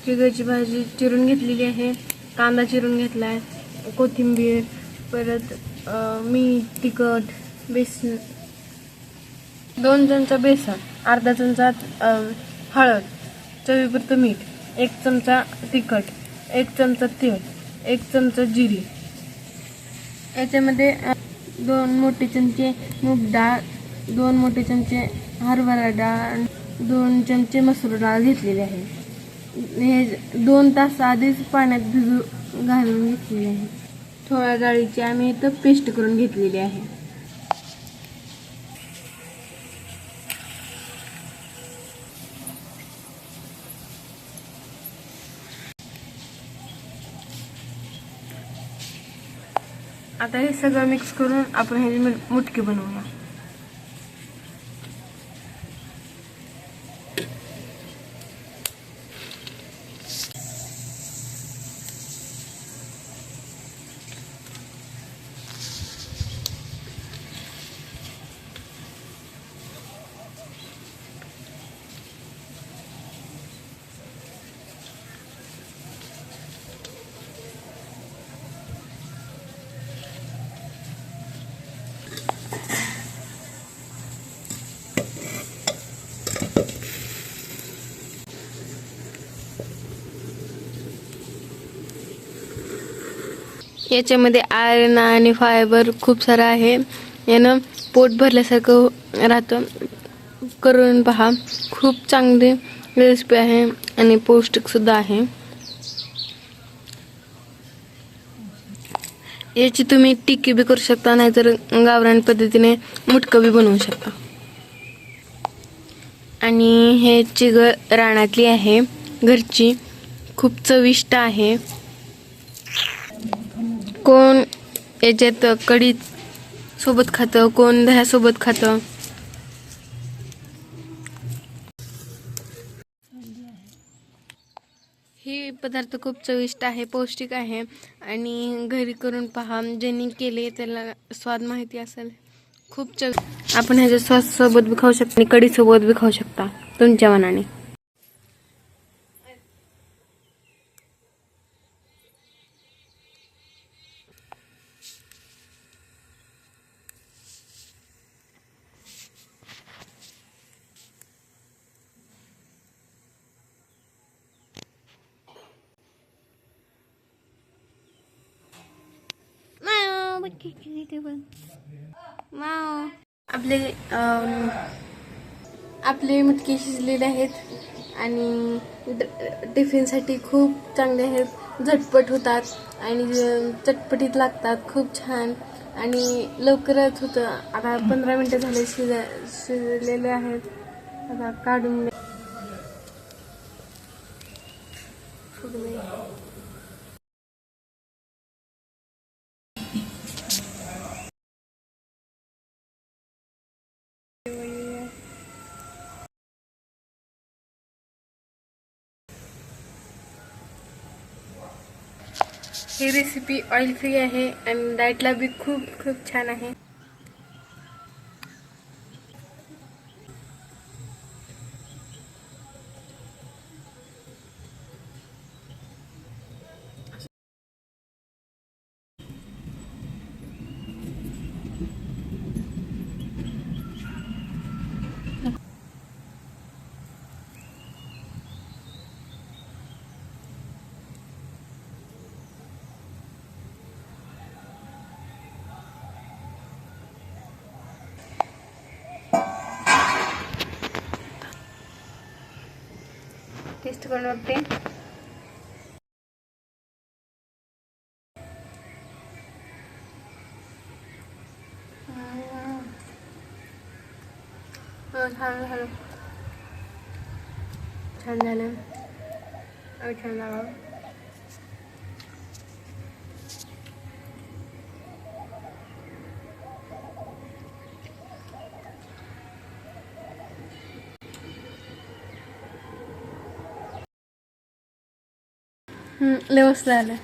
चिगळची भाजी चिरून घेतलेली आहे, कांदा चिरून घेतला आहे, कोथिंबीर, परत मीठ, तिखट, बेसन, 2 चमचा बेसन, अर्धा चमचा हळद, चवीपुरतं मीठ, 1 चमचा तिखट, 1 चमचा तेल, 1 चमचा जिरे. याच्यामध्ये 2 मोठे चमचे मूग डाळ, 2 मोठे चमचे हरभरा डाळ, 2 चमचे मसूर डाळ घेतलेली आहे. हे 2 तास आधीच पाण्यात भिजू घालून घेतलेले आहे. थोड्या डाळीची आम्ही इथं पेस्ट करून घेतलेली आहे. आता हे सगळं मिक्स करून आपण ह्याची मुटकी बनवूया. याच्यामध्ये आयर्न आणि फायबर खूप सारं आहे. यानं पोट भरल्यासारखं राहतं. करून पहा, खूप चांगली रेसिपी आहे आणि पौष्टिक सुद्धा आहे. याची तुम्ही टिक्की बी करू शकता, नाहीतर गावरान पद्धतीने मुटकं बी बनवू शकता. आणि हे चिगळ रानातली आहे, घरची, खूप चविष्ट आहे. कोण याच्यात कढी सोबत खातं, कोण दह्यासोबत खातं. हे पदार्थ खूप चविष्ट आहे, पौष्टिक आहे आणि घरी करून पहा. ज्यांनी केले त्याला स्वाद माहिती असेल. खूप आपण ह्याच्या सॉस सोबत बी खाऊ शकता आणि कढी सोबत बी खाऊ शकता, तुमच्या मनाने. आपले मटकी शिजलेले आहेत आणि टिफिनसाठी खूप चांगले आहेत. झटपट होतात आणि चटपटीत लागतात, खूप छान आणि लवकरच होतं. आता 15 मिनिटं झाले शिजलेले आहेत. आता काढून ही रेसिपी ऑइल फ्री आहे आणि डाएटला बी खूप खूप छान आहे. टेस्ट करून बघते. छान झालं, छान झालं, छान झालं. लय मस्त झालं.